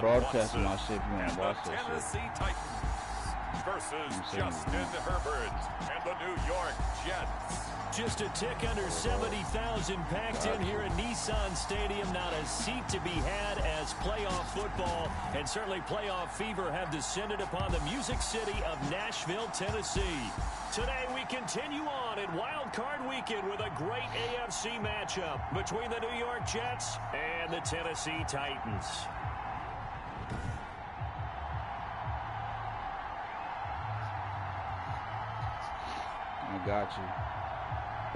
broadcasting my shit if you want to watch that Tennessee shit. Titans versus Justin Herbert and the New York Jets. Just a tick under 70,000 packed in here at Nissan Stadium. Not a seat to be had as playoff football and certainly playoff fever have descended upon the Music City of Nashville, Tennessee. Today we continue on in Wild Card Weekend with a great AFC matchup between the New York Jets and the Tennessee Titans. I got you.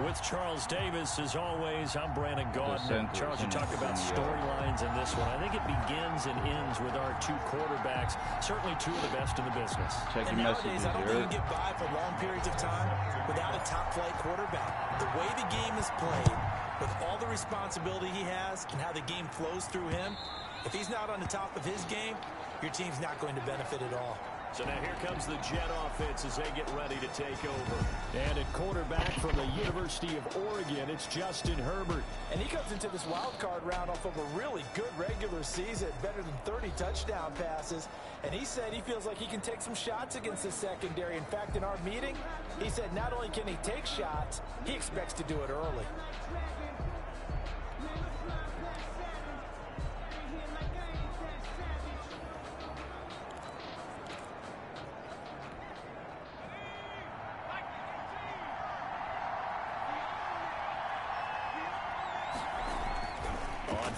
With Charles Davis, as always, I'm Brandon Gaudin. Charles, you talk about storylines in this one. I think it begins and ends with our two quarterbacks, certainly two of the best in the business. And nowadays, I don't think you can get by for long periods of time without a top-flight quarterback. The way the game is played, with all the responsibility he has and how the game flows through him, if he's not on the top of his game, your team's not going to benefit at all. So now here comes the Jet offense as they get ready to take over. And at quarterback from the University of Oregon, it's Justin Herbert. And he comes into this wild card round off of a really good regular season, better than 30 touchdown passes. And he said he feels like he can take some shots against the secondary. In fact, in our meeting, he said not only can he take shots, he expects to do it early.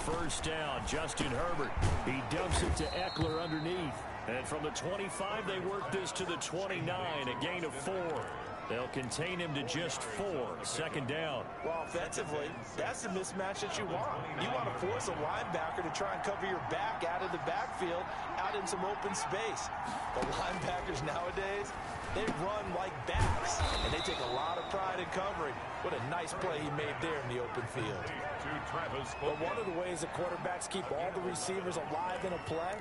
First down, Justin Herbert. He dumps it to Eckler underneath. And from the 25, they work this to the 29, a gain of 4. They'll contain him to just 4. Second down. Well, offensively, that's the mismatch that you want. You want to force a linebacker to try and cover your back out of the backfield, out in some open space. The linebackers nowadays, they run like backs, and they take a lot of pride in covering. What a nice play he made there in the open field. But one of the ways the quarterbacks keep all the receivers alive in a play,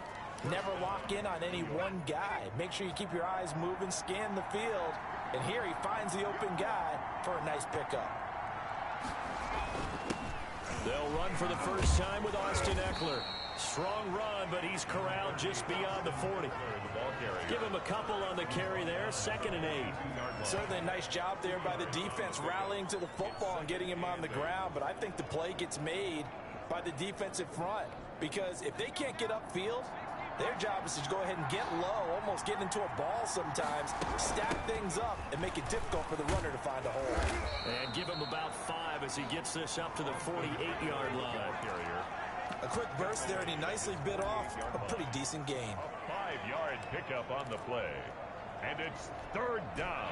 never lock in on any one guy. Make sure you keep your eyes moving, scan the field, and here he finds the open guy for a nice pickup. They'll run for the first time with Austin Eckler. Strong run, but he's corralled just beyond the 40. Give him a couple on the carry there, 2nd and 8. Certainly a nice job there by the defense rallying to the football and getting him on the ground, but I think the play gets made by the defensive front because if they can't get upfield, their job is to go ahead and get low, almost get into a ball sometimes, stack things up, and make it difficult for the runner to find a hole. And give him about 5 as he gets this up to the 48-yard line. A quick burst there, and he nicely bit off a pretty decent gain. A 5-yard pickup on the play. And it's 3rd down.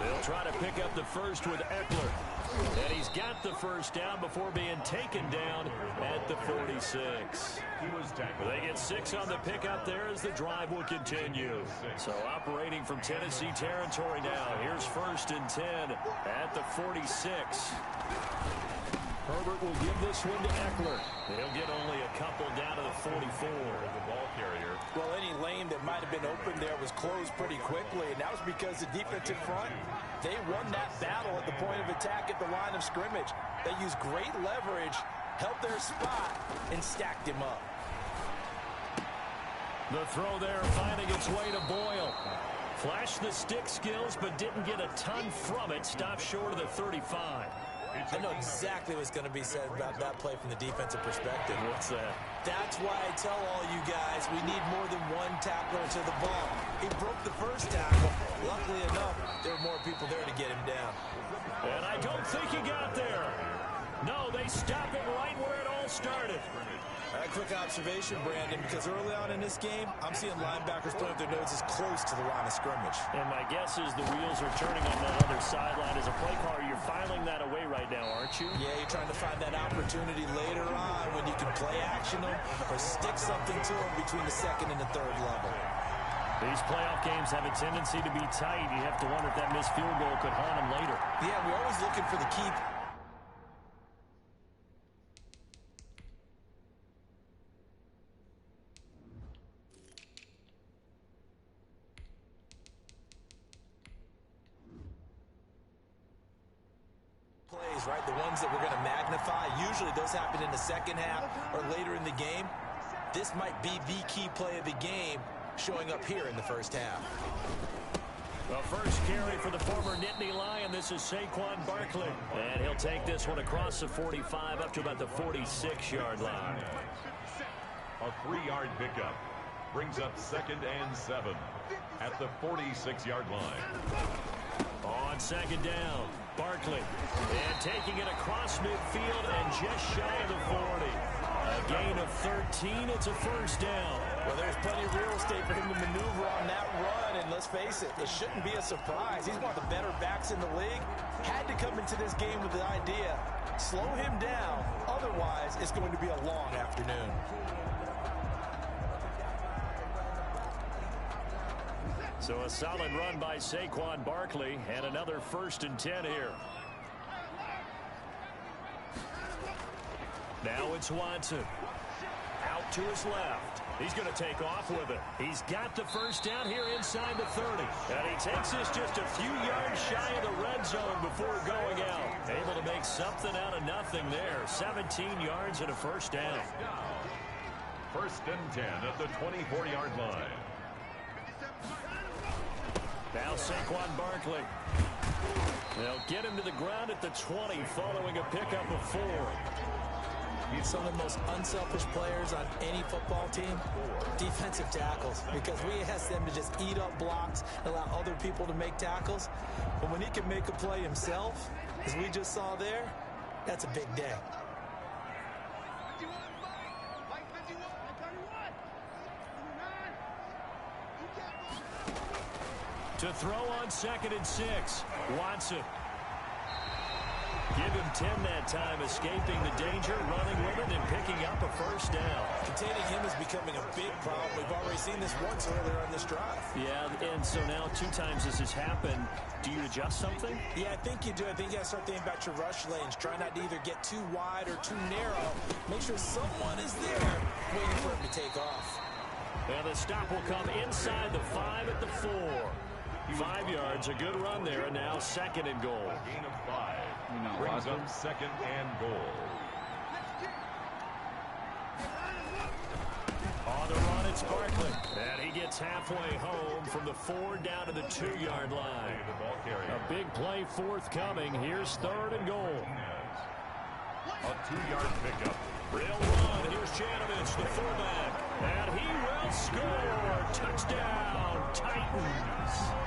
They'll try to pick up the first with Eckler. And he's got the first down before being taken down at the 46. They get 6 on the pickup there as the drive will continue. So operating from Tennessee territory now. Here's 1st and 10 at the 46. Herbert will give this one to Eckler. He'll get only a couple down to the 44. The ball carrier. Well, any lane that might have been open there was closed pretty quickly, and that was because the defensive front, they won that battle at the point of attack at the line of scrimmage. They used great leverage, held their spot, and stacked him up. The throw there finding its way to Boyle. Flashed the stick skills, but didn't get a ton from it. Stopped short of the 35. I know exactly what's going to be said about that play from the defensive perspective. What's that? That's why I tell all you guys we need more than one tackler to the ball. He broke the first tackle. Luckily enough, there were more people there to get him down. And I don't think he got there. No, they stop him right where it all started. A quick observation, Brandon, because early on in this game, I'm seeing linebackers putting their noses close to the line of scrimmage. And my guess is the wheels are turning on that other sideline. As a play caller, you're filing that away right now, aren't you? Yeah, you're trying to find that opportunity later on when you can play action them or stick something to them between the 2nd and the 3rd level. These playoff games have a tendency to be tight. You have to wonder if that missed field goal could haunt them later. Yeah, we're always looking for the key. plays, right? The ones that we're going to magnify. Usually those happen in the second half or later in the game. This might be the key play of the game showing up here in the first half. The first carry for the former Nittany Lion. This is Saquon Barkley. And he'll take this one across the 45 up to about the 46-yard line. A 3-yard pickup brings up 2nd and 7 at the 46-yard line. On second down, Barkley. And taking it across midfield and just shy of the 40. A gain of 13. It's a first down. Well, there's plenty of real estate for him to maneuver on that run, and let's face it, it shouldn't be a surprise. He's one of the better backs in the league. Had to come into this game with the idea, slow him down, otherwise it's going to be a long afternoon. So a solid run by Saquon Barkley, and another 1st and 10 here. Now it's Watson. Out to his left. He's going to take off with it. He's got the first down here inside the 30. And he takes this just a few yards shy of the red zone before going out. Able to make something out of nothing there. 17 yards and a first down. 1st and 10 at the 24-yard line. Now Saquon Barkley. They'll get him to the ground at the 20 following a pickup of 4. Some of the most unselfish players on any football team, defensive tackles, because we ask them to just eat up blocks, allow other people to make tackles. But when he can make a play himself, as we just saw there, that's a big day. To throw on 2nd and 6, Watson. Give him 10 that time, escaping the danger, running with it, and picking up a first down. Containing him is becoming a big problem. We've already seen this once earlier on this drive. Yeah, and so now 2 times this has happened. Do you adjust something? Yeah, I think you do. I think you got to start thinking about your rush lanes. Try not to either get too wide or too narrow. Make sure someone is there waiting for him to take off. And the stop will come inside the 5 at the 4. 5 yards, a good run there, and now 2nd and goal. Gain of 5. Brings up 2nd and goal. On the run, it's Barkley. And he gets halfway home from the 4 down to the 2-yard line. A big play forthcoming. Here's 3rd and goal. A 2-yard pickup. Real run. Here's Janovich, the fullback. And he will score. Touchdown, Titans.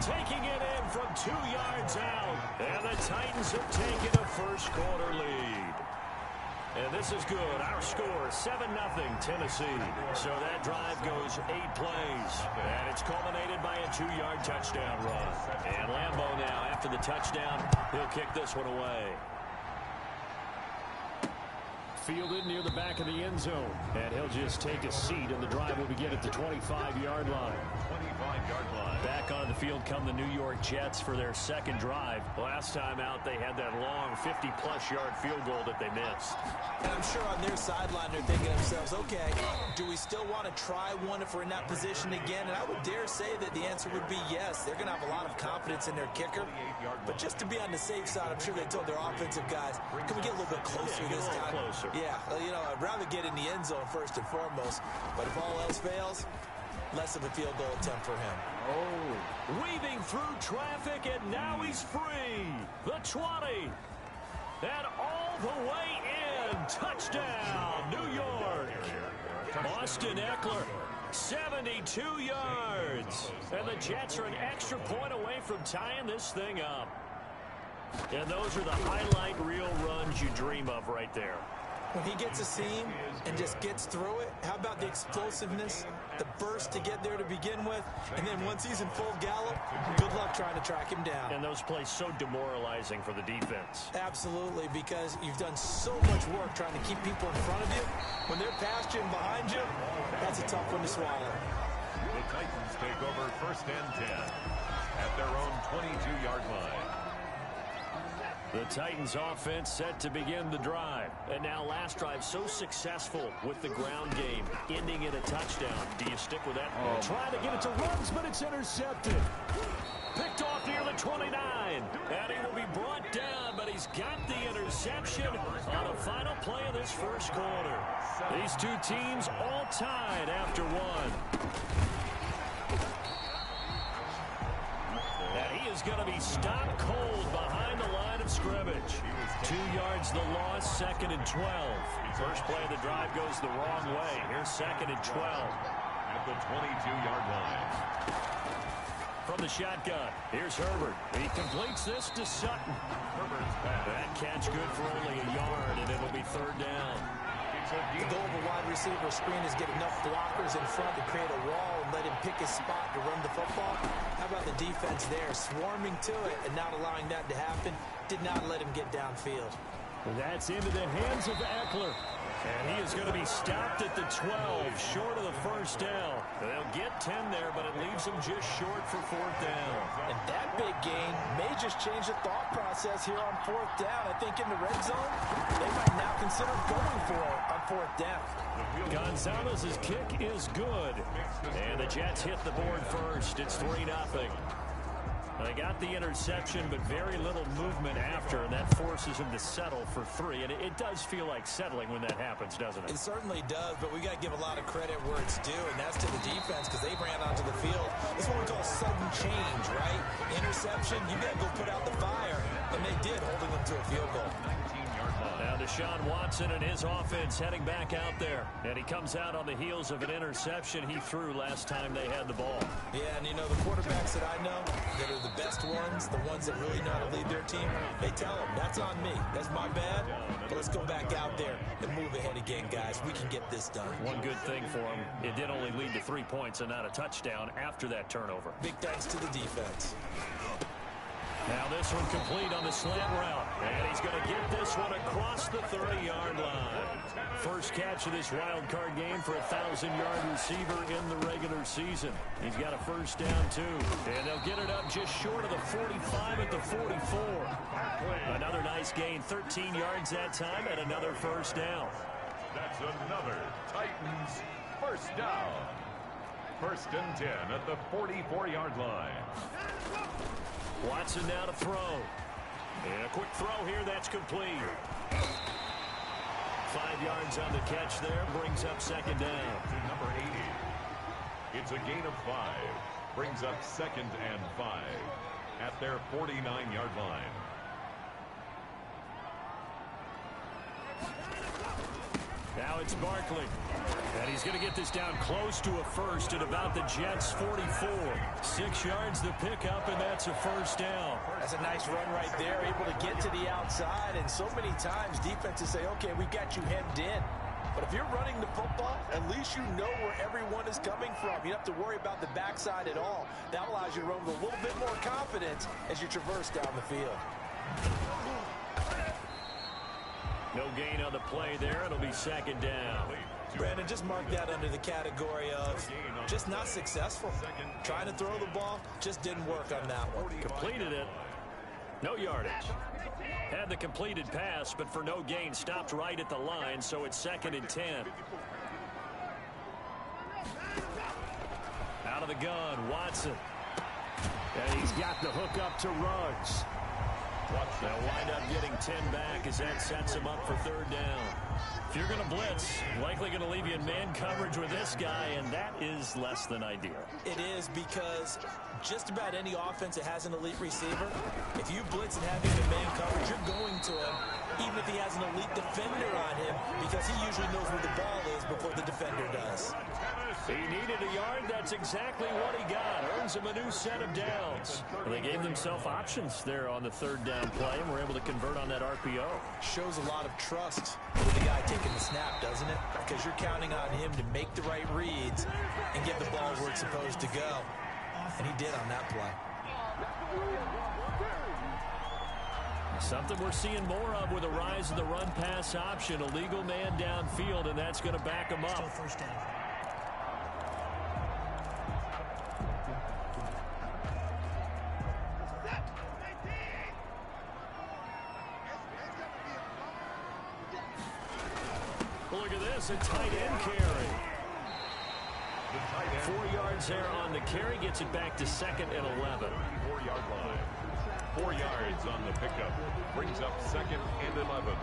Taking it in from 2 yards out. And the Titans have taken a first-quarter lead. And this is good. Our score, 7-0 Tennessee. So that drive goes 8 plays. And it's culminated by a 2-yard touchdown run. And Lambeau now, after the touchdown, he'll kick this one away. Fielded near the back of the end zone. And he'll just take a seat, and the drive will begin at the 25-yard line. 25-yard line. Back onto the field come the New York Jets for their 2nd drive. Last time out, they had that long 50-plus yard field goal that they missed. And I'm sure on their sideline they're thinking to themselves, okay, do we still want to try one if we're in that position again? And I would dare say that the answer would be yes. They're going to have a lot of confidence in their kicker. But just to be on the safe side, I'm sure they told their offensive guys, can we get a little bit closer this time? Closer. Yeah, you know, I'd rather get in the end zone first and foremost. But if all else fails, less of a field goal attempt for him. Oh, weaving through traffic, and now he's free. The 20. And all the way in. Touchdown, New York. Austin Eckler, 72 yards. And the Jets are an extra point away from tying this thing up. And those are the highlight reel runs you dream of right there. When he gets a seam and just gets through it, how about the explosiveness, the burst to get there to begin with, and then once he's in full gallop, good luck trying to track him down. And those plays so demoralizing for the defense. Absolutely, because you've done so much work trying to keep people in front of you. When they're past you and behind you, that's a tough one to swallow. The Titans take over 1st and 10 at their own 22-yard line. The Titans offense set to begin the drive. And now last drive so successful with the ground game, ending in a touchdown. Do you stick with that? Trying to get it to runs, but it's intercepted. Picked off near the 29. And he will be brought down, but he's he's got the interception on the final play of this first quarter. These two teams all tied after one. And he is going to be stopped cold behind the line of scrimmage. 2 yards the loss, 2nd and 12. First play of the drive goes the wrong way. Here's 2nd and 12. At the 22-yard line. From the shotgun, here's Herbert. He completes this to Sutton. That catch good for only a yard, and it'll be 3rd down. The goal of a wide receiver screen is get enough blockers in front to create a wall and let him pick his spot to run the football. How about the defense there, swarming to it and not allowing that to happen? Did not let him get downfield. That's into the hands of Eckler. And he is going to be stopped at the 12, short of the first down. They'll get 10 there, but it leaves them just short for 4th down. And that big gain may just change the thought process here on 4th down. I think in the red zone, they might now consider going for it on 4th down. Gonzalez's kick is good. And the Jets hit the board first. It's 3-0. They got the interception, but very little movement after, and that forces him to settle for 3. And it does feel like settling when that happens, doesn't it? It certainly does, but we got to give a lot of credit where it's due, and that's to the defense because they ran onto the field. This is what we call sudden change, right? Interception, you got to go put out the fire, and they did, holding them to a field goal. Now Deshaun Watson and his offense heading back out there. And he comes out on the heels of an interception he threw last time they had the ball. Yeah, and you know, the quarterbacks that I know that are the best ones, the ones that really know how to lead their team, they tell them, that's on me. That's my bad. But let's go back out there and move ahead again, guys. We can get this done. One good thing for him, it did only lead to 3 points and not a touchdown after that turnover. Big thanks to the defense. Now this one complete on the slant route. And he's going to get this one across the 30-yard line. First catch of this wild card game for a 1,000-yard receiver in the regular season. He's got a first down, too. And they'll get it up just short of the 45 at the 44. Another nice gain, 13 yards that time, and another first down. That's another Titans first down. 1st and 10 at the 44-yard line. Watson now to throw. And a quick throw here, that's complete. 5 yards on the catch there, brings up 2nd down. To number 80. It's a gain of 5. Brings up 2nd and 5 at their 49-yard line. Now it's Barkley. And he's going to get this down close to a first at about the Jets' 44. 6 yards the pickup, and that's a first down. That's a nice run right there, able to get to the outside. And so many times defenses say, okay, we got you hemmed in. But if you're running the football, at least you know where everyone is coming from. You don't have to worry about the backside at all. That allows you to run with a little bit more confidence as you traverse down the field. No gain on the play there. It'll be 2nd down. Brandon, just mark that under the category of just not successful. Trying to throw the ball, just didn't work on that one. Completed it. No yardage. Had the completed pass, but for no gain, stopped right at the line, so it's 2nd and 10. Out of the gun, Watson. And he's got the hook up to Ruggs. They'll wind up getting 10 back as that sets him up for 3rd down. If you're going to blitz, likely going to leave you in man coverage with this guy, and that is less than ideal. It is because just about any offense that has an elite receiver, if you blitz and have him in man coverage, you're going to him, even if he has an elite defender on him, because he usually knows where the ball is before the defender does. He needed a yard. That's exactly what he got. Earns him a new set of downs. They gave themselves options there on the 3rd down play, and were able to convert on that RPO. Shows a lot of trust with the guy taking the snap, doesn't it? Because you're counting on him to make the right reads and get the ball where it's supposed to go. And he did on that play. Something we're seeing more of with the rise of the run-pass option. A legal man downfield, and that's going to back him up. Still first down. Look at this, a tight end carry. 4 yards there on the carry, gets it back to 2nd and 11. 4-yard line. 4 yards on the pickup. Brings up 2nd and 11.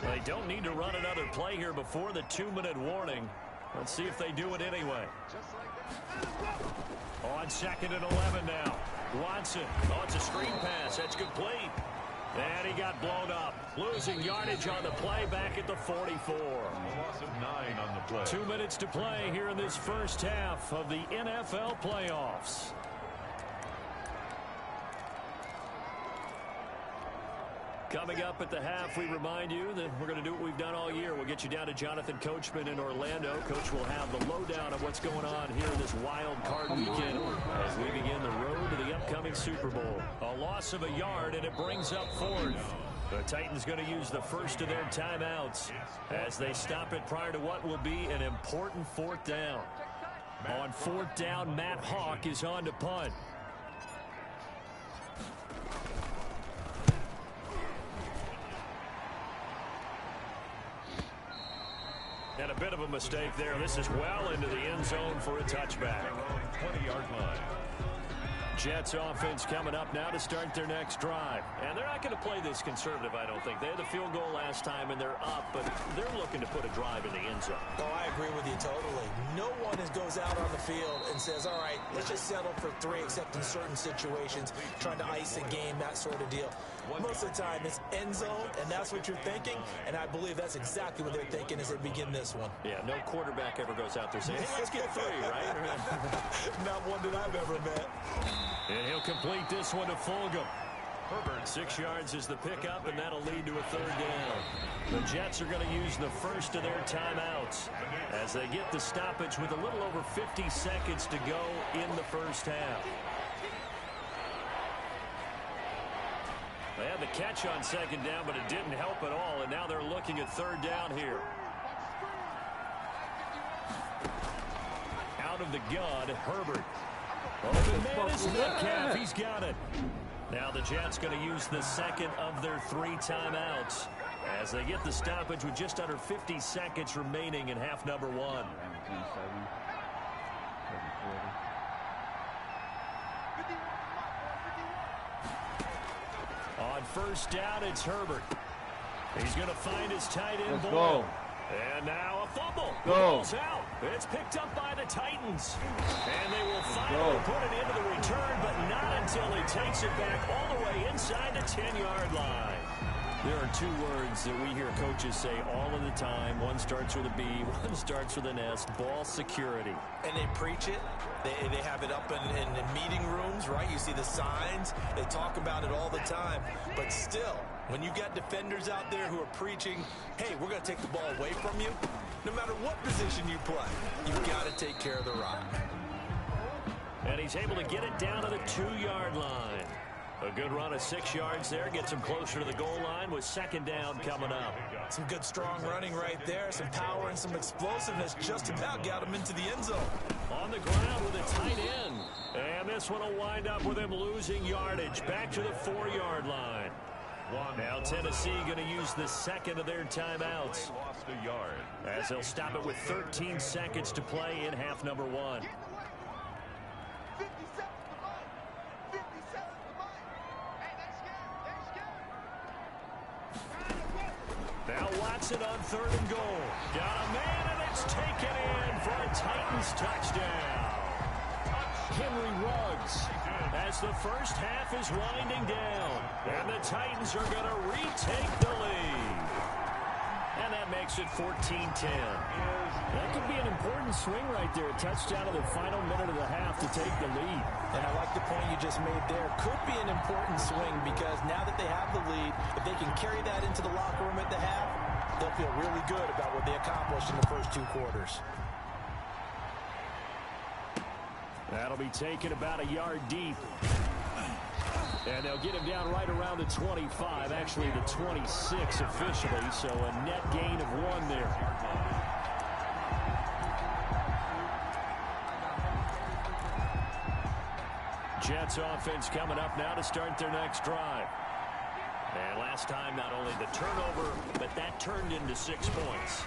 They don't need to run another play here before the 2-minute warning. Let's see if they do it anyway. On 2nd and 11 now. Watson. Oh, it's a screen pass. That's complete. And he got blown up. Losing yardage on the play back at the 44. A loss of 9 on the play. 2 minutes to play here in this first half of the NFL playoffs. Coming up at the half, we remind you that we're going to do what we've done all year. We'll get you down to Jonathan Coachman in Orlando. Coach will have the lowdown of what's going on here this wild card weekend as we begin the road to the upcoming Super Bowl. A loss of a yard, and it brings up 4th. The Titans going to use the first of their timeouts as they stop it prior to what will be an important 4th down. On 4th down, Matt Hawk is on to punt. And a bit of a mistake there. This is well into the end zone for a touchback. 20-yard line. Jets offense coming up now to start their next drive. And they're not going to play this conservative, I don't think. They had the field goal last time, and they're up, but they're looking to put a drive in the end zone. Oh, I agree with you totally. No one goes out on the field and says, all right, let's just settle for 3, except in certain situations, trying to ice a game, that sort of deal. Most of the time, it's end zone, and that's what you're thinking, and I believe that's exactly what they're thinking as they begin this one. Yeah, no quarterback ever goes out there saying, hey, let's get 3, right? Not one that I've ever met. And he'll complete this one to Fulgham. Herbert, 6 yards is the pickup, and that'll lead to a 3rd down. The Jets are going to use the first of their timeouts as they get the stoppage with a little over 50 seconds to go in the first half. They had the catch on 2nd down, but it didn't help at all, and now they're looking at 3rd down here. Out of the gun, Herbert. Open man is Metcalf. He's got it. Now the Jets going to use the 2nd of their 3 timeouts as they get the stoppage with just under 50 seconds remaining in half number 1. On 1st down, it's Herbert. He's going to find his tight end. Let's go. And now a fumble. Go. Ball's out. It's picked up by the Titans. And they will finally put it into the return, but not until he takes it back all the way inside the 10-yard line. There are 2 words that we hear coaches say all of the time. One starts with a B, one starts with an S. Ball security. And they preach it. They have it up in meeting rooms, right? You see the signs. They talk about it all the time. But still, when you got defenders out there who are preaching, hey, we're going to take the ball away from you, no matter what position you play, you've got to take care of the rock. And he's able to get it down to the 2-yard line. A good run of 6 yards there. Gets him closer to the goal line with 2nd down coming up. Some good strong running right there. Some power and some explosiveness just about got him into the end zone. On the ground with a tight end. And this one will wind up with him losing yardage. Back to the 4-yard line. Now Tennessee going to use the 2nd of their timeouts. Lost a yard. As they'll stop it with 13 seconds to play in half number 1. Now Watson on 3rd and goal. Got a man, and it's taken in for a Titans touchdown. Henry Ruggs as the first half is winding down. And the Titans are going to retake the lead. And that makes it 14-10. That could be an important swing right there. A touchdown in the final minute of the half to take the lead. And I like the point you just made there. Could be an important swing because now that they have the lead, if they can carry that into the locker room at the half, they'll feel really good about what they accomplished in the first 2 quarters. That'll be taken about a yard deep. And they'll get him down right around the 25, actually the 26 officially, so a net gain of 1 there. Jets offense coming up now to start their next drive. And last time, not only the turnover, but that turned into 6 points.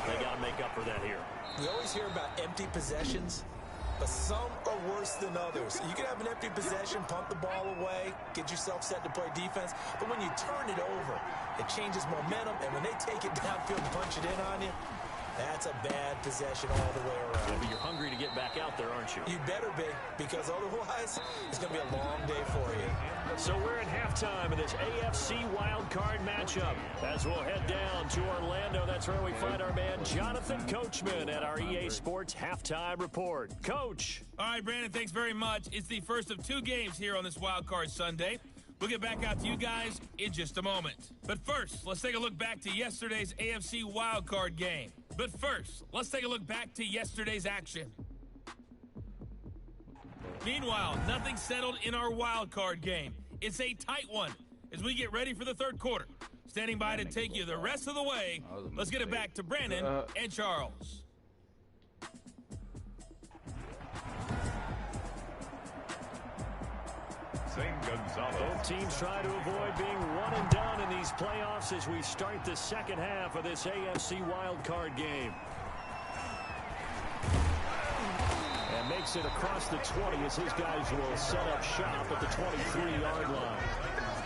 They got to make up for that here. We always hear about empty possessions. but some are worse than others. You can have an empty possession, punt the ball away, get yourself set to play defense, but when you turn it over, it changes momentum, and when they take it downfield and punch it in on you, that's a bad possession all the way around. Yeah, but you're hungry to get back out there, aren't you? You better be, because otherwise, it's going to be a long day for you. So we're at halftime of this AFC wildcard matchup. As we'll head down to Orlando, that's where we find our man Jonathan Coachman at our EA Sports Halftime Report. Coach. All right, Brandon, thanks very much. It's the first of 2 games here on this wildcard Sunday. We'll get back out to you guys in just a moment. But first, let's take a look back to yesterday's AFC wildcard game. But first, let's take a look back to yesterday's action. Meanwhile, nothing settled in our wildcard game. It's a tight one as we get ready for the third quarter. Standing by to take you the rest of the way, let's get it back to Brandon and Charles. Both teams try to avoid being one and done in these playoffs as we start the second half of this AFC wildcard game. And makes it across the 20 as his guys will set up shop at the 23-yard line.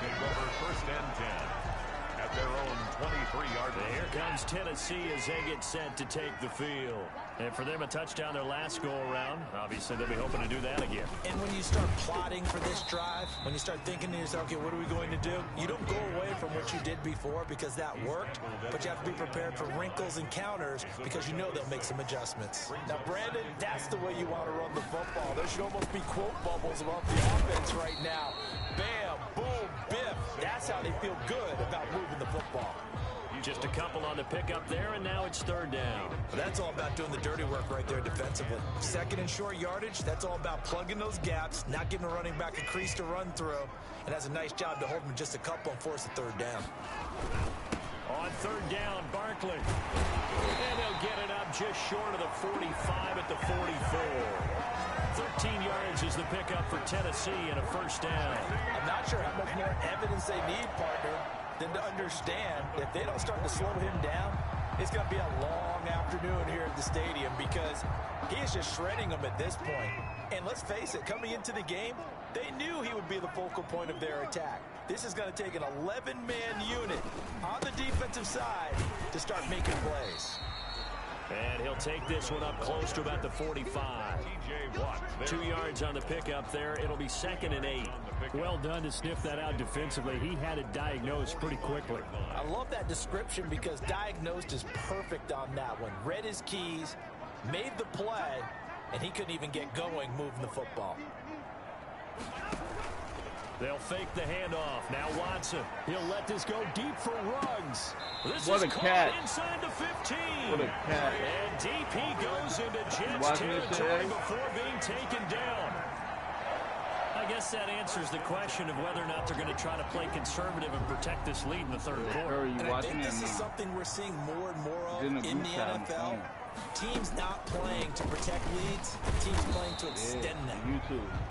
Take over first and 10 at their own 23-yard line. Here comes Tennessee as they get set to take the field. And for them, a touchdown their last go-around. Obviously, they'll be hoping to do that again. And when you start plotting for this drive, when you start thinking to yourself, okay, what are we going to do? You don't go away from what you did before because that worked, but you have to be prepared for wrinkles and counters because you know they'll make some adjustments. Now, Brandon, that's the way you want to run the football. There should almost be quote bubbles about the offense right now. Bam, boom, biff. That's how they feel good about moving the football. Just a couple on the pickup there, and now it's third down. That's all about doing the dirty work right there defensively. Second and short yardage, that's all about plugging those gaps, not giving a running back a crease to run through, and has a nice job to hold him just a couple and force a third down. On third down, Barkley. And they'll get it up just short of the 45 at the 44. 13 yards is the pickup for Tennessee and a first down. I'm not sure how much more evidence they need, partner, than to understand that if they don't start to slow him down, it's going to be a long afternoon here at the stadium because he is just shredding them at this point. And let's face it, coming into the game, they knew he would be the focal point of their attack. This is going to take an 11-man unit on the defensive side to start making plays. And he'll take this one up close to about the 45. 2 yards on the pickup there. It'll be 2nd and 8. Well done to sniff that out defensively. He had it diagnosed pretty quickly. I love that description because diagnosed is perfect on that one. Read his keys, made the play, and he couldn't even get going moving the football. They'll fake the handoff. Now Watson. He'll let this go deep for Ruggs. This What is a cat. Inside the 15. What a cat. And DP goes into Jets territory before being taken down. I guess that answers the question of whether or not they're going to try to play conservative and protect this lead in the third quarter. And I think this is something we're seeing more and more of in the NFL. Teams not playing to protect leads, teams playing to extend them.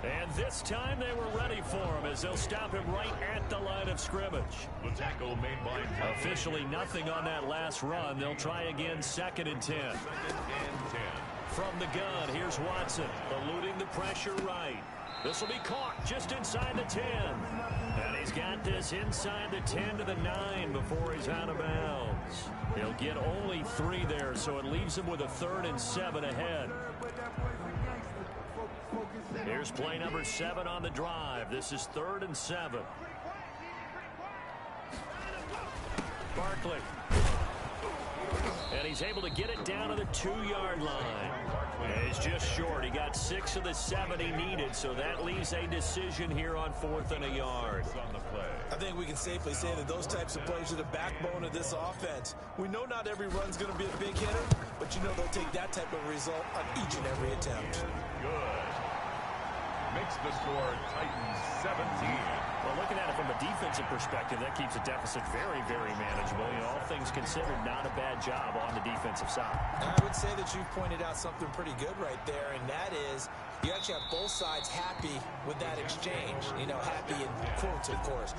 And this time they were ready for him as they'll stop him right at the line of scrimmage. The tackle made by Officially nothing on that last run. They'll try again 2nd and 10. 2nd and 10. From the gun, here's Watson, eluding the pressure right. This will be caught just inside the 10. And he's got this inside the 10 to the 9 before he's out of bounds. He'll get only 3 there, so it leaves him with a 3rd and 7 ahead. Here's play number 7 on the drive. This is 3rd and 7. Barkley. And he's able to get it down to the 2-yard line. And he's just short. He got 6 of the 7 he needed, so that leaves a decision here on 4th and a yard. I think we can safely say that those types of plays are the backbone of this offense. We know not every run's going to be a big hitter, but you know they'll take that type of result on each and every attempt. Good. Makes the score Titans 17. Well, looking at it from a defensive perspective, that keeps the deficit very, very manageable. You know, all things considered, not a bad job on the defensive side. And I would say that you've pointed out something pretty good right there, and that is you actually have both sides happy with that exchange. You know, happy in quotes, of course.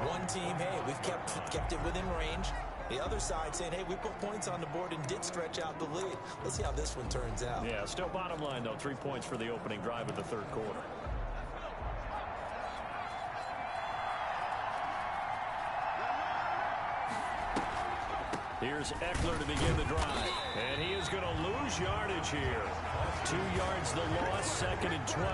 One team, hey, we've kept it within range. The other side saying, hey, we put points on the board and did stretch out the lead. Let's see how this one turns out. Yeah, still bottom line, though. 3 points for the opening drive of the third quarter. Here's Eckler to begin the drive. And he is going to lose yardage here. 2 yards the loss, 2nd and 12.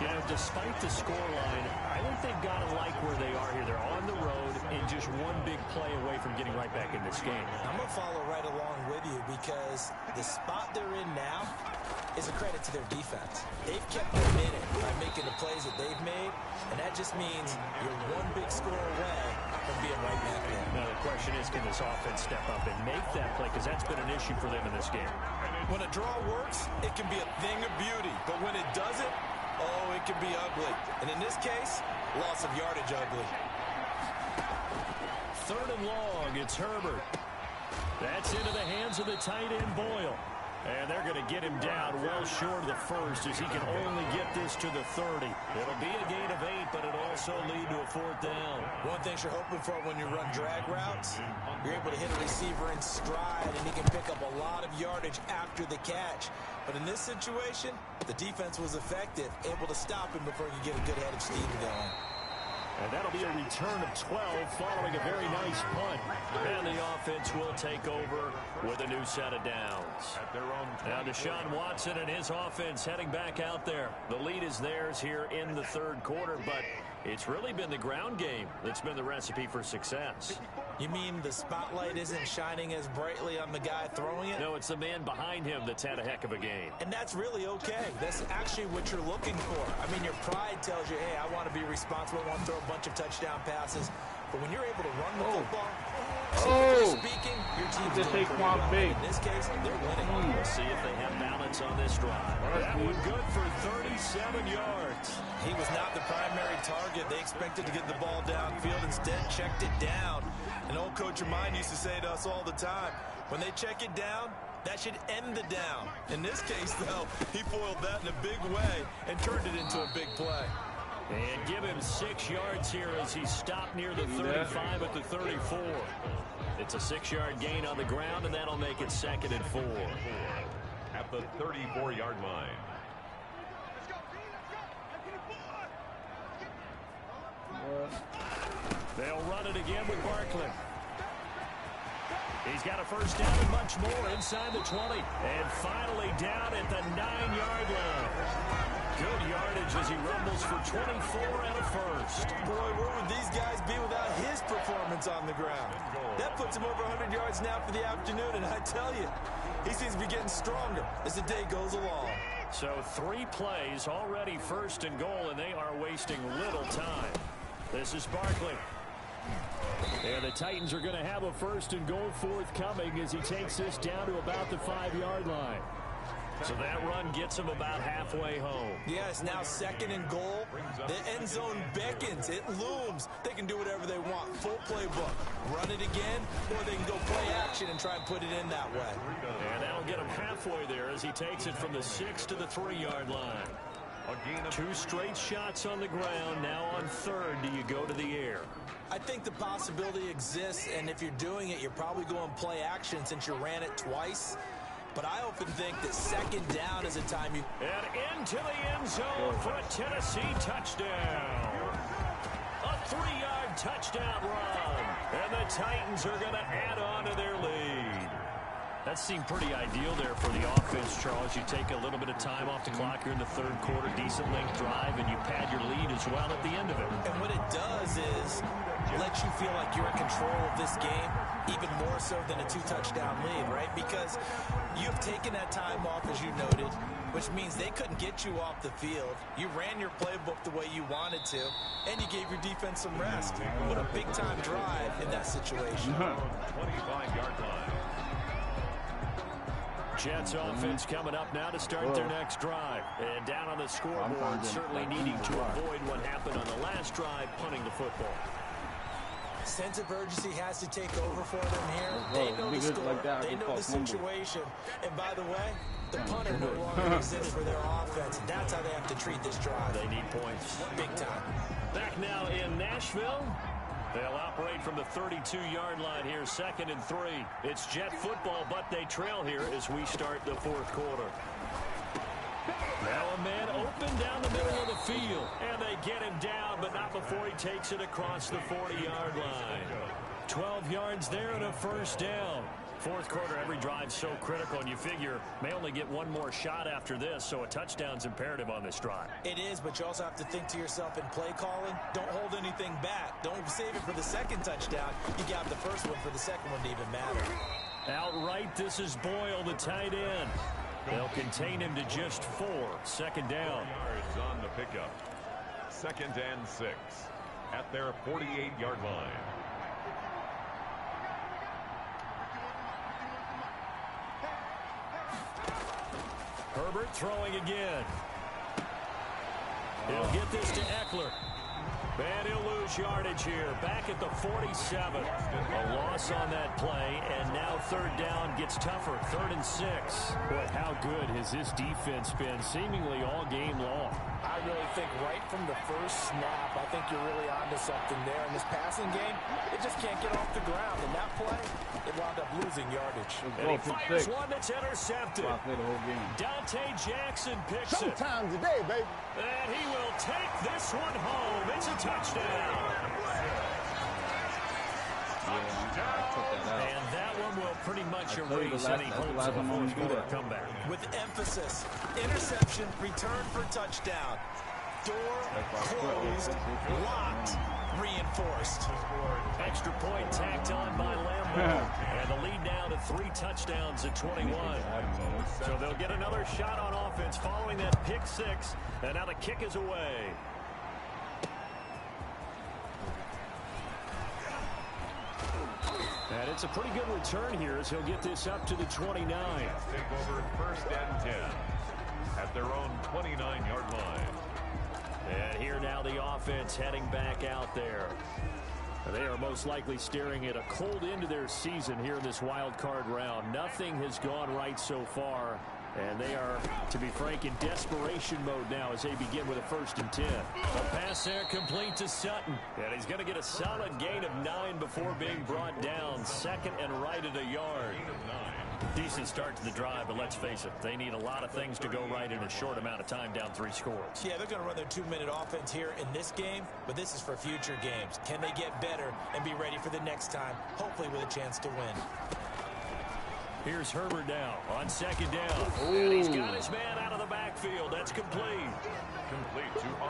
You know, despite the scoreline, I think they've got to like where they are here. They're on the road and just one big play away from getting right back in this game. I'm going to follow right along with you because the spot they're in now is a credit to their defense. They've kept them in it by making the plays that they've made, and that just means you're one big score away from being right back in. Now the question is, can this offense step up and make that play? Because that's been an issue for them in this game. When a draw works, it can be a thing of beauty. But when it doesn't, oh, it can be ugly. And in this case, loss of yardage ugly. 3rd and long, it's Herbert. That's into the hands of the tight end, Boyle. And they're going to get him down well short of the first as he can only get this to the 30. It'll be a gain of 8, but it'll also lead to a 4th down. One thing you're hoping for when you run drag routes, you're able to hit a receiver in stride, and he can pick up a lot of yardage after the catch. But in this situation, the defense was effective, able to stop him before you get a good head of steam going. And that'll be a return of 12 following a very nice punt. And the offense will take over with a new set of downs. Now Deshaun Watson and his offense heading back out there. The lead is theirs here in the third quarter, but it's really been the ground game that's been the recipe for success. You mean the spotlight isn't shining as brightly on the guy throwing it? No, it's the man behind him that's had a heck of a game. And that's really okay. That's actually what you're looking for. I mean, your pride tells you, hey, I want to be responsible. I want to throw a bunch of touchdown passes. But when you're able to run the football, speaking, your team's doing pretty well. In this case, they're winning. We'll see if they have balance on this drive. That one good for 37 yards. He was not the primary target. They expected to get the ball downfield. Instead, checked it down. An old coach of mine used to say to us all the time, when they check it down, that should end the down. In this case, though, he foiled that in a big way and turned it into a big play. And give him 6 yards here as he stopped near the 35 at the 34. It's a 6-yard gain on the ground, and that'll make it 2nd and 4. At the 34-yard line. They'll run it again with Barkley. He's got a first down and much more inside the 20. And finally down at the 9-yard line. Good yardage as he rumbles for 24 and a first. Boy, where would these guys be without his performance on the ground? That puts him over 100 yards now for the afternoon, and I tell you, he seems to be getting stronger as the day goes along. So 3 plays, already 1st and goal, and they are wasting little time. This is Barkley. And the Titans are going to have a 1st and goal forthcoming as he takes this down to about the 5-yard line. So that run gets him about halfway home. Yeah, it's now 2nd and goal. The end zone beckons. It looms. They can do whatever they want. Full playbook. Run it again, or they can go play action and try and put it in that way. And that'll get him halfway there as he takes it from the 6 to the 3-yard line. 2 straight shots on the ground. Now on 3rd, do you go to the air? I think the possibility exists, and if you're doing it, you're probably going play action since you ran it twice. But I often think that 2nd down is a time you... And into the end zone for a Tennessee touchdown. A 3-yard touchdown run. And the Titans are going to add on to their lead. That seemed pretty ideal there for the offense, Charles. You take a little bit of time off the clock here in the third quarter, decent length drive, and you pad your lead as well at the end of it. And what it does is let you feel like you're in control of this game, even more so than a 2-touchdown lead, right? Because you've taken that time off, as you noted, which means they couldn't get you off the field. You ran your playbook the way you wanted to, and you gave your defense some rest. What a big-time drive in that situation. 25-yard line. Jets offense coming up now to start their next drive. And down on the scoreboard, certainly needing to avoid what happened on the last drive, punting the football. Sense of urgency has to take over for them here. They know the score. They know the situation. And by the way, the punter no longer exists for their offense. And that's how they have to treat this drive. They need points. Big time. Back now in Nashville. They'll operate from the 32-yard line here, 2nd and 3. It's Jet football, but they trail here as we start the 4th quarter. Now a man open down the middle of the field, and they get him down, but not before he takes it across the 40-yard line. 12 yards there and a 1st down. 4th quarter, every drive so critical, and you figure may only get one more shot after this, so a touchdown's imperative on this drive. It is, but you also have to think to yourself in play calling, don't hold anything back. Don't save it for the 2nd touchdown. You got the 1st one for the 2nd one to even matter. Outright, this is Boyle, the tight end. They'll contain him to just 4. 2nd down. Yards on the pickup. 2nd and 6 at their 48-yard line. Herbert throwing again. He'll get this to Eckler. And he'll lose yardage here. Back at the 47. A loss on that play, and now 3rd down gets tougher. 3rd and 6. Boy, how good has this defense been seemingly all game long? I really think right from the first snap, I think you're really onto something there. In this passing game, it just can't get off the ground. And that play, it wound up losing yardage. And he fires one that's intercepted. Dante Jackson picks it. Sometime today, baby. And he will take this one home. It's a touchdown. And that one will pretty much erase any hopes of a 4th quarter comeback. With emphasis, interception, return for touchdown. Door closed, locked, reinforced. Extra point tacked on by Lambeau. And the lead now to 3 touchdowns at 21. So they'll get another shot on offense following that pick 6. And now the kick is away. And it's a pretty good return here as he'll get this up to the 29. Take over 1st and 10 at their own 29-yard line. And here now the offense heading back out there. They are most likely staring at a cold end to their season here in this wild card round. Nothing has gone right so far. And they are, to be frank, in desperation mode now as they begin with a 1st and 10. A pass there complete to Sutton. And he's going to get a solid gain of 9 before being brought down. 2nd and right at a yard. Decent start to the drive, but let's face it, they need a lot of things to go right in a short amount of time down 3 scores. Yeah, they're going to run their 2-minute offense here in this game, but this is for future games. Can they get better and be ready for the next time, hopefully with a chance to win? Here's Herbert now on 2nd down. And he's got his man out of the backfield. That's complete.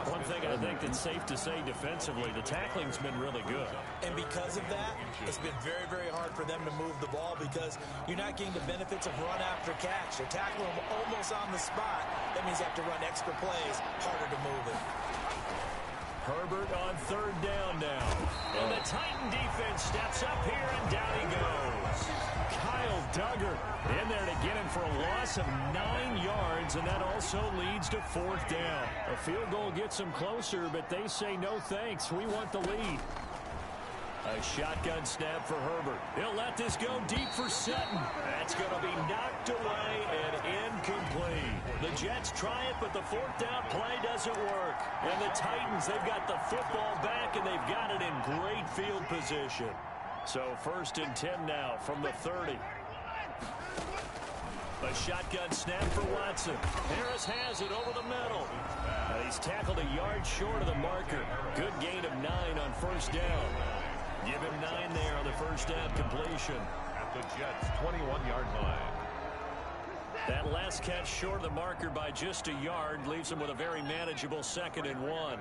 One thing I think that's safe to say defensively, the tackling's been really good. And because of that, it's been very, very hard for them to move the ball because you're not getting the benefits of run after catch. They're tackling them almost on the spot. That means you have to run extra plays, harder to move it. Herbert on 3rd down now. And the Titan defense steps up here, and down he goes. Kyle Duggar in there to get him for a loss of 9 yards, and that also leads to 4th down. A field goal gets them closer, but they say no thanks. We want the lead. A shotgun snap for Herbert. He'll let this go deep for Sutton. That's going to be knocked away and incomplete. The Jets try it, but the 4th down play doesn't work. And the Titans, they've got the football back, and they've got it in great field position. So 1st and 10 now from the 30. A shotgun snap for Watson. Harris has it over the middle. He's tackled a yard short of the marker. Good gain of 9 on 1st down. Give him 9 there on the 1st down completion. At the Jets' 21-yard line. That last catch short of the marker by just a yard leaves him with a very manageable 2nd and 1.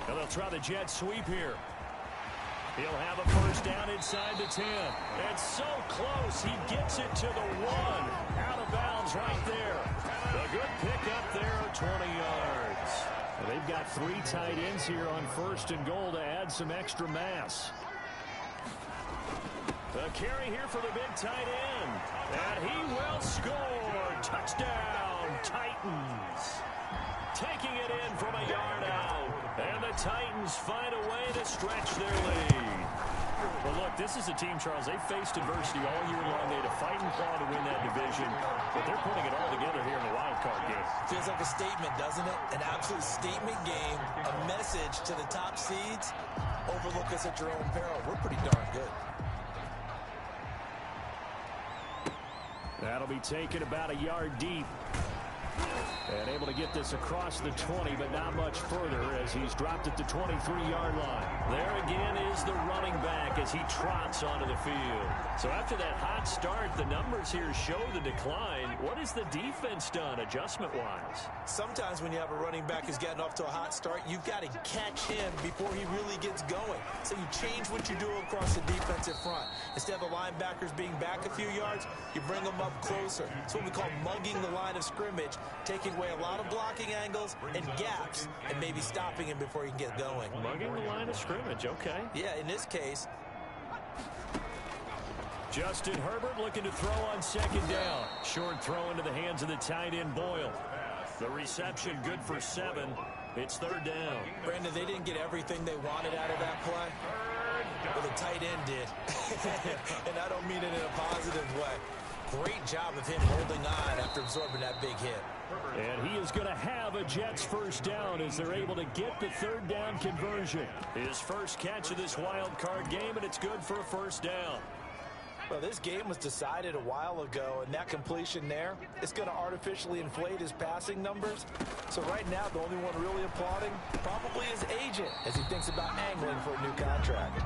Now they'll try the jet sweep here. He'll have a 1st down inside the 10. And so close, he gets it to the 1. Out of bounds right there. A good pick up there of 20 yards. Well, they've got 3 tight ends here on 1st and goal to add some extra mass. The carry here for the big tight end. And he will score. Touchdown, Titans. Taking it in from a yard out. And the Titans find a way to stretch their lead. Well, look, this This is a team, Charles, they faced adversity all year long. They had to fight and claw to win that division, but they're putting it all together here in the wild card game. Feels like a statement, doesn't it? An absolute statement game, a message to the top seeds. Overlook us at your own peril. We're pretty darn good. That'll be taken about a yard deep. And able to get this across the 20, but not much further as he's dropped at the 23-yard line. There again is the running back as he trots onto the field. So after that hot start, the numbers here show the decline. What has the defense done adjustment-wise? Sometimes when you have a running back who's gotten off to a hot start, you've got to catch him before he really gets going. So you change what you do across the defensive front. Instead of the linebackers being back a few yards, you bring them up closer. It's what we call mugging the line of scrimmage, taking away a lot of blocking angles and gaps and maybe stopping him before he can get going. Mugging the line of scrimmage, okay. Yeah, in this case. Justin Herbert looking to throw on second down. Short throw into the hands of the tight end Boyle. The reception good for 7. It's third down. Brandon, they didn't get everything they wanted out of that play. But the tight end did. And I don't mean it in a positive way. Great job of him holding on after absorbing that big hit. And he is going to have a Jets first down as they're able to get the third down conversion. His first catch of this wild card game, and it's good for a first down. Well, this game was decided a while ago, and that completion there, it's going to artificially inflate his passing numbers. So right now, the only one really applauding probably his agent as he thinks about angling for a new contract.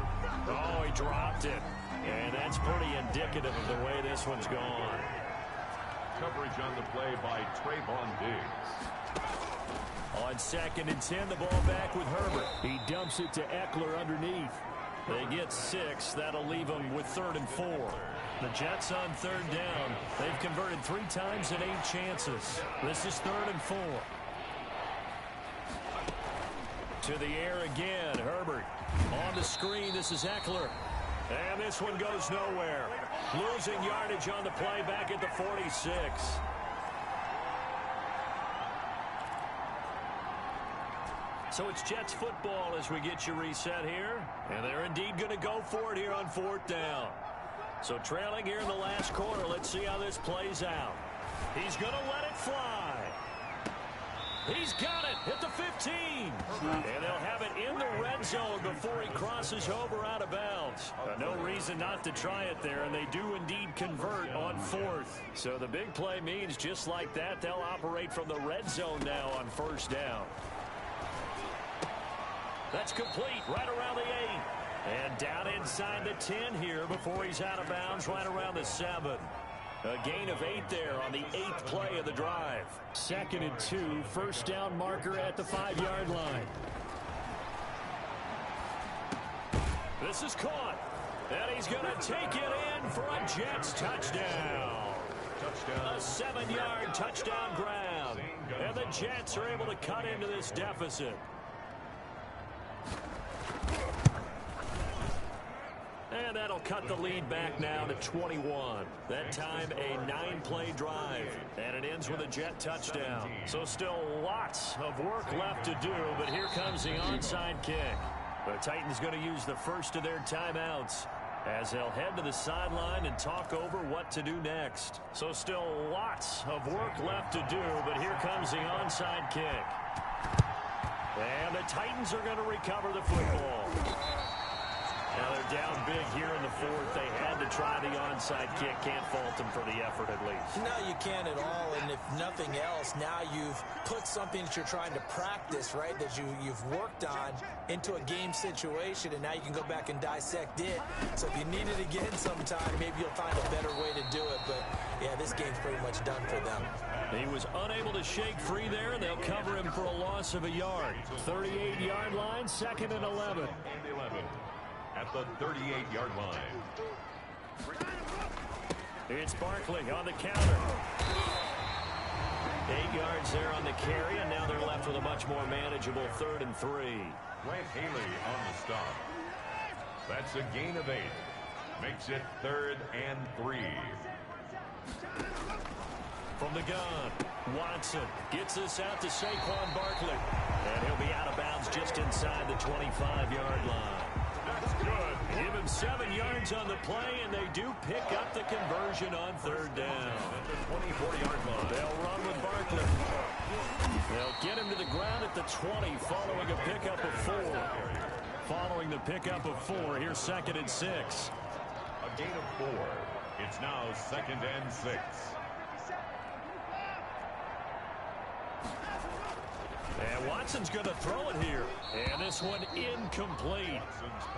Oh, he dropped it. And that's pretty indicative of the way this one's gone. Coverage on the play by Trayvon Diggs. On 2nd and 10, the ball back with Herbert. He dumps it to Eckler underneath. They get 6. That'll leave them with 3rd and 4. The Jets on 3rd down. They've converted 3 times in 8 chances. This is 3rd and 4. To the air again, Herbert. On the screen, this is Eckler. And this one goes nowhere. Losing yardage on the play back at the 46. So it's Jets football as we get you reset here. And they're indeed going to go for it here on 4th down. So trailing here in the last quarter, let's see how this plays out. He's going to let it fly. He's got it at the 15. And they'll have it in the red zone before he crosses over out of bounds. No reason not to try it there, and they do indeed convert on 4th. So the big play means just like that, they'll operate from the red zone now on 1st down. That's complete right around the 8. And down inside the 10 here before he's out of bounds right around the 7. A gain of 8 there on the 8th play of the drive. 2nd and 2, first down marker at the 5-yard line. This is caught. And he's going to take it in for a Jets touchdown. A 7-yard touchdown grab. And the Jets are able to cut into this deficit. And that'll cut the lead back now to 21. That time a 9-play drive. And it ends with a Jet touchdown. So still lots of work left to do, but here comes the onside kick. The Titans going to use the first of their timeouts as they'll head to the sideline and talk over what to do next. So still lots of work left to do, but here comes the onside kick. And the Titans are going to recover the football. Now they're down big here in the 4th. They had to try the onside kick. Can't fault them for the effort at least. No, you can't at all. And if nothing else, now you've put something that you're trying to practice, right, that you've worked on into a game situation, and now you can go back and dissect it. So if you need it again sometime, maybe you'll find a better way to do it. But, yeah, this game's pretty much done for them. He was unable to shake free there, and they'll cover him for a loss of a yard. 38-yard line, 2nd and 11. At the 38-yard line. It's Barkley on the counter. 8 yards there on the carry, and now they're left with a much more manageable 3rd and 3. Grant Haley on the stop. That's a gain of 8. Makes it 3rd and 3. From the gun, Watson gets this out to Saquon Barkley. And he'll be out of bounds just inside the 25-yard line. That's good. Give him 7 yards on the play, and they do pick up the conversion on third down. At the 20-40-yard line. They'll run with Barkley. They'll get him to the ground at the 20 following a pickup of 4. Following the pickup of 4, here's 2nd and 6. A gain of 4. It's now 2nd and 6. And Watson's going to throw it here. And this one incomplete.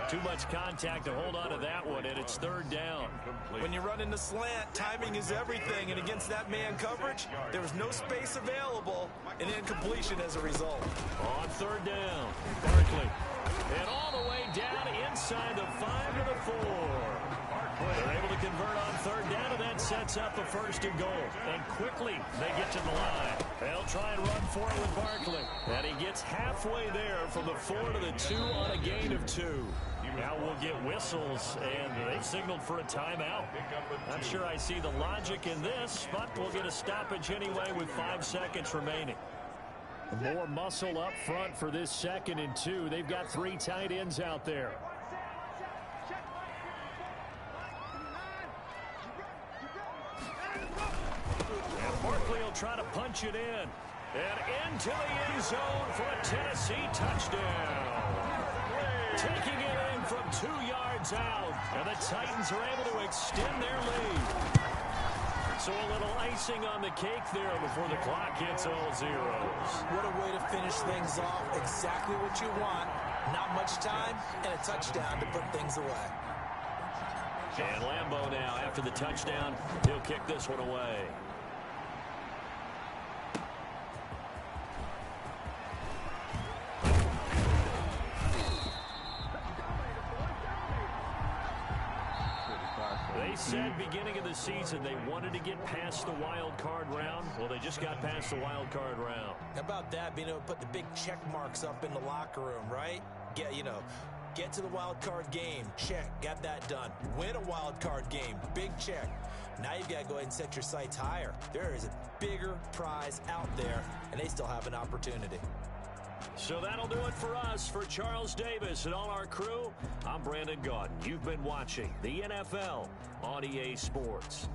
Too much contact to hold on to that one, and it's 3rd down. When you run into slant, timing is everything, and against that man coverage, there was no space available, and incompletion as a result. On 3rd down, Barkley. And all the way down inside the 5 to the 4. They're able to convert on 3rd down, and that sets up a 1st and goal. And quickly, they get to the line. They'll try and run for it with Barkley. And he gets halfway there from the 4 to the 2 on a gain of 2. Now we'll get whistles, and they've signaled for a timeout. Not sure I see the logic in this, but we'll get a stoppage anyway with 5 seconds remaining. More muscle up front for this 2nd and 2. They've got 3 tight ends out there. And Barkley will try to punch it in. And into the end zone for a Tennessee touchdown. Taking it in from 2 yards out. And the Titans are able to extend their lead. So a little icing on the cake there before the clock hits all zeros. What a way to finish things off. Exactly what you want. Not much time and a touchdown to put things away. And Lambeau now, after the touchdown, he'll kick this one away. They said beginning of the season they wanted to get past the wild card round. Well, they just got past the wild card round. How about that, being able to put the big check marks up in the locker room, right? Get to the wild card game. Check. Got that done. Win a wild card game. Big check. Now you've got to go ahead and set your sights higher. There is a bigger prize out there, and they still have an opportunity. So that'll do it for us. For Charles Davis and all our crew, I'm Brandon Gaudin. You've been watching the NFL on EA Sports.